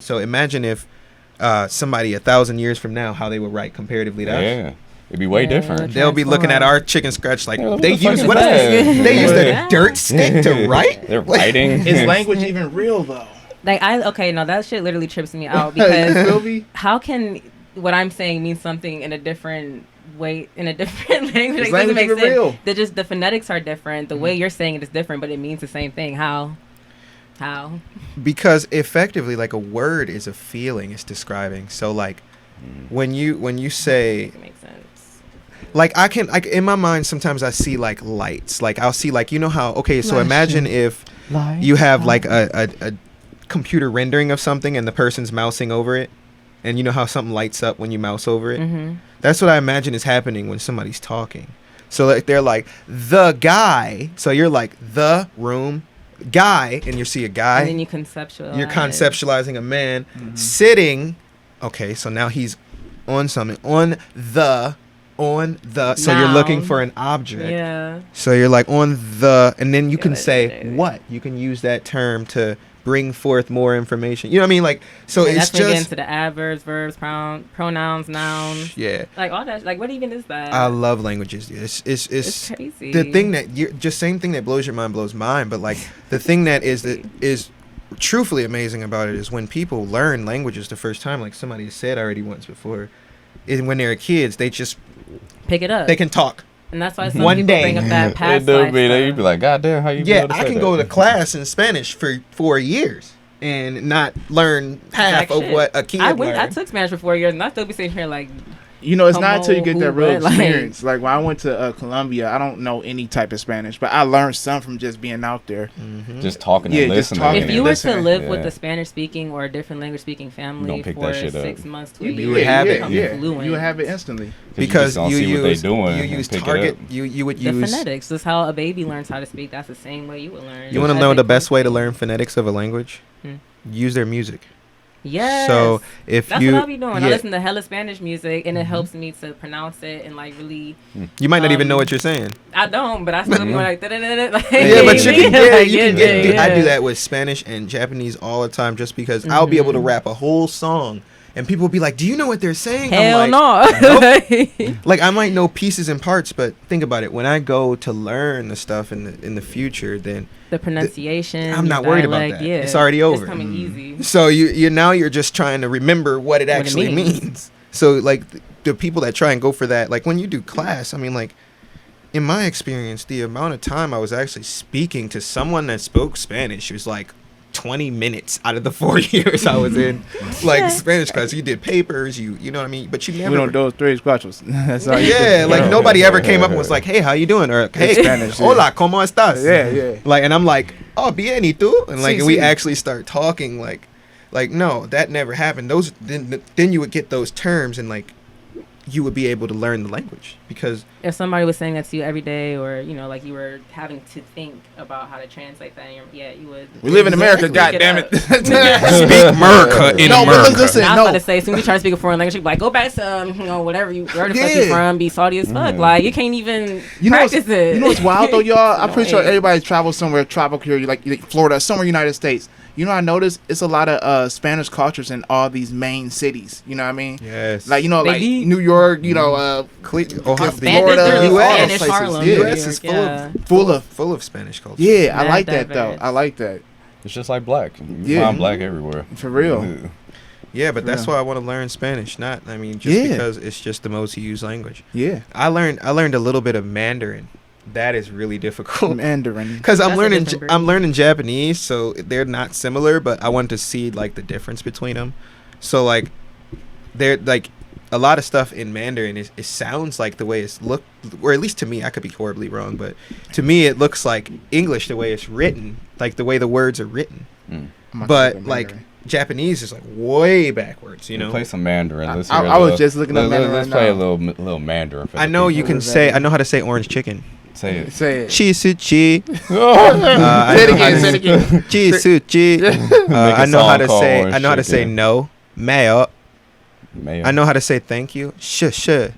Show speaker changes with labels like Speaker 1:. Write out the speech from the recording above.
Speaker 1: So imagine if somebody 1,000 years from now, how they would write comparatively to us.
Speaker 2: Yeah. It'd be way different.
Speaker 1: They'll be looking at our chicken scratch like
Speaker 2: Yeah,
Speaker 1: they use
Speaker 2: what
Speaker 1: they use the dirt stick to write.
Speaker 2: They're writing.
Speaker 3: Is language even real though?
Speaker 4: Like that shit literally trips me out because how can what I'm saying mean something in a different way in a different language? It doesn't make sense.
Speaker 3: Real?
Speaker 4: They're just the phonetics are different. The way you're saying it is different, but it means the same thing. How?
Speaker 1: Because effectively, like a word is a feeling it's describing. So like when you say,
Speaker 4: it makes sense.
Speaker 1: Like I in my mind sometimes I see like lights. Like I'll see like so imagine if you have like a computer rendering of something and the person's mousing over it, and you know how something lights up when you mouse over it.
Speaker 4: Mm-hmm.
Speaker 1: That's what I imagine is happening when somebody's talking. So like they're like the guy. So you're like the room guy, and you see a guy.
Speaker 4: And then you conceptualize.
Speaker 1: You're conceptualizing a man sitting. Okay, so now he's on something on the. So you're looking for an object.
Speaker 4: Yeah.
Speaker 1: So you're like on the, and then you can
Speaker 4: Good.
Speaker 1: say what. You can use that term to bring forth more information. You know what I mean? Like, so
Speaker 4: and
Speaker 1: it's
Speaker 4: that's when you get
Speaker 1: just
Speaker 4: into the adverbs, verbs, pronouns, nouns.
Speaker 1: Yeah.
Speaker 4: Like all that. Like what even is that?
Speaker 1: I love languages. It's
Speaker 4: crazy.
Speaker 1: The thing that you just same thing that blows your mind blows mine. But like the thing that is truthfully amazing about it is when people learn languages the first time. Like somebody said already once before, is when they're kids they just
Speaker 4: pick it up.
Speaker 1: They can talk.
Speaker 4: And that's why some
Speaker 1: One
Speaker 4: people
Speaker 1: day.
Speaker 4: bring up that past
Speaker 2: They
Speaker 4: life
Speaker 2: do be.
Speaker 4: stuff.
Speaker 2: You'd be like, God damn, how you?
Speaker 1: Yeah,
Speaker 2: be able to
Speaker 1: I
Speaker 2: say
Speaker 1: can
Speaker 2: that?
Speaker 1: go to class in Spanish for 4 years and not learn half of what a kid
Speaker 4: I
Speaker 1: learned.
Speaker 4: took Spanish for 4 years, and I still be sitting here like,
Speaker 3: You know, it's not until you get that real
Speaker 4: Como,
Speaker 3: experience. Like when I went to Colombia, I don't know any type of Spanish, but I learned some from just being out there.
Speaker 2: Just talking
Speaker 3: Yeah,
Speaker 2: and
Speaker 3: just
Speaker 2: listening.
Speaker 3: talking
Speaker 4: if
Speaker 3: and
Speaker 4: you were
Speaker 3: listening.
Speaker 4: to live
Speaker 2: Yeah.
Speaker 4: with a Spanish speaking or a different language speaking family
Speaker 2: gonna pick
Speaker 4: for
Speaker 2: that shit up.
Speaker 4: 6 months to a
Speaker 1: You
Speaker 4: year,
Speaker 1: would have
Speaker 4: you
Speaker 1: it,
Speaker 4: become
Speaker 3: yeah.
Speaker 4: fluent.
Speaker 3: You would have it instantly.
Speaker 1: Because
Speaker 2: you,
Speaker 1: you
Speaker 2: see what they
Speaker 1: use
Speaker 2: doing
Speaker 1: you
Speaker 2: and
Speaker 1: use
Speaker 2: pick it
Speaker 1: target
Speaker 2: up.
Speaker 1: you would
Speaker 4: The
Speaker 1: use
Speaker 4: phonetics. That's how a baby learns how to speak. That's the same way you would learn.
Speaker 1: you want to
Speaker 4: As
Speaker 1: know
Speaker 4: they
Speaker 1: the best way to
Speaker 4: proceed.
Speaker 1: learn phonetics of a language? Use their music.
Speaker 4: Yes.
Speaker 1: So if
Speaker 4: That's
Speaker 1: you
Speaker 4: what I'll be doing. I
Speaker 1: yeah,
Speaker 4: listen to hella Spanish music, and it helps me to pronounce it and like really.
Speaker 1: you might not even know what you're saying.
Speaker 4: I don't, but I still be like, da-da-da-da, like
Speaker 1: Yeah, but you can get
Speaker 4: like,
Speaker 1: you can get
Speaker 4: yeah.
Speaker 1: I do that with Spanish and Japanese all the time just because I'll be able to rap a whole song and people will be like, "Do you know what they're saying?"
Speaker 4: Hell
Speaker 1: I'm
Speaker 4: no.
Speaker 1: like, nope. Like I might know pieces and parts, but think about it. When I go to learn the stuff in the future, then
Speaker 4: The pronunciation.
Speaker 1: I'm not
Speaker 4: your
Speaker 1: worried about
Speaker 4: dialect,
Speaker 1: that.
Speaker 4: Yeah,
Speaker 1: It's already over.
Speaker 4: It's coming easy.
Speaker 1: So you're just trying to remember what it actually means. So like the people that try and go for that, like when you do class, I mean like in my experience, the amount of time I was actually speaking to someone that spoke Spanish was like 20 minutes out of the 4 years I was in like Spanish class. You did papers, you know what I mean? But you never
Speaker 3: We don't do those three squatches. That's all you
Speaker 1: yeah,
Speaker 3: do.
Speaker 1: like nobody ever came up and was like, "Hey, how you doing?" Or "Hey,
Speaker 3: Spanish, yeah.
Speaker 1: hola, ¿cómo estás?"
Speaker 3: Yeah.
Speaker 1: Like, and I'm like, "Oh, bien, ¿y tú?" And like,
Speaker 3: Sí,
Speaker 1: and we
Speaker 3: sí.
Speaker 1: actually start talking. Like, no, that never happened. Those then you would get those terms and like, you would be able to learn the language because
Speaker 4: If somebody was saying that to you every day, or like you were having to think about how to translate that, you would.
Speaker 3: We live in America,
Speaker 1: Exactly.
Speaker 3: goddammit.
Speaker 1: speak America in
Speaker 3: No, but
Speaker 1: America.
Speaker 3: listen,
Speaker 4: I was
Speaker 3: no.
Speaker 4: about to say, as soon as you try to speak a foreign language, you be like, go back to whatever where the fuck you
Speaker 1: Yeah.
Speaker 4: from, be salty as fuck. Like you can't even
Speaker 3: You know,
Speaker 4: practice it.
Speaker 3: you know what's wild though, y'all? I'm pretty sure
Speaker 4: annoying.
Speaker 3: everybody's traveled somewhere tropical here, like Florida, somewhere United States. You know, I noticed it's a lot of Spanish cultures in all these main cities. You know what I mean?
Speaker 1: Yes.
Speaker 3: Like you know,
Speaker 4: Maybe.
Speaker 3: like New York. You know,
Speaker 1: Ohio,
Speaker 4: Florida,
Speaker 1: the US,
Speaker 4: Spanish
Speaker 1: places.
Speaker 4: Harlem,
Speaker 1: The
Speaker 4: New
Speaker 1: US
Speaker 4: York,
Speaker 1: is
Speaker 4: yeah.
Speaker 3: full of
Speaker 1: Spanish culture.
Speaker 3: Yeah, I
Speaker 4: Mad
Speaker 3: like that though.
Speaker 4: diverse.
Speaker 3: I like that
Speaker 2: It's just like black. You
Speaker 3: Yeah.
Speaker 2: find black everywhere.
Speaker 3: for real.
Speaker 1: Yeah, but that's
Speaker 3: Yeah.
Speaker 1: why I want to learn Spanish. Just
Speaker 3: Yeah.
Speaker 1: because it's just the most used language.
Speaker 3: Yeah,
Speaker 1: I learned a little bit of Mandarin. That is really difficult.
Speaker 3: Mandarin.
Speaker 1: Because I'm
Speaker 4: That's a
Speaker 1: learning
Speaker 4: different breed.
Speaker 1: I'm learning Japanese, so they're not similar, but I wanted to see like the difference between them. So like they're like a lot of stuff in Mandarin it sounds like the way it's looked, or at least to me, I could be horribly wrong, but to me it looks like English the way it's written, like the way the words are written. But like Japanese is like way backwards, you know.
Speaker 2: Play some Mandarin. Let's
Speaker 3: I
Speaker 2: hear a
Speaker 3: was
Speaker 2: little-
Speaker 3: just looking up Mandarin
Speaker 2: Let's
Speaker 3: right
Speaker 2: play a
Speaker 3: now.
Speaker 2: little Mandarin. For
Speaker 1: I
Speaker 2: the
Speaker 1: know
Speaker 2: people.
Speaker 1: you can say I know how to say orange chicken.
Speaker 2: Say it.
Speaker 3: Say it.
Speaker 1: Chi-su-chi.
Speaker 3: Say it again. Say it again.
Speaker 1: Chi-su-chi. I know how
Speaker 2: song
Speaker 1: to
Speaker 2: called
Speaker 1: say
Speaker 2: Orange
Speaker 1: I know how to say
Speaker 2: Chicken.
Speaker 1: no. Mayo.
Speaker 2: Mayo.
Speaker 1: I know how to say thank you. Sure.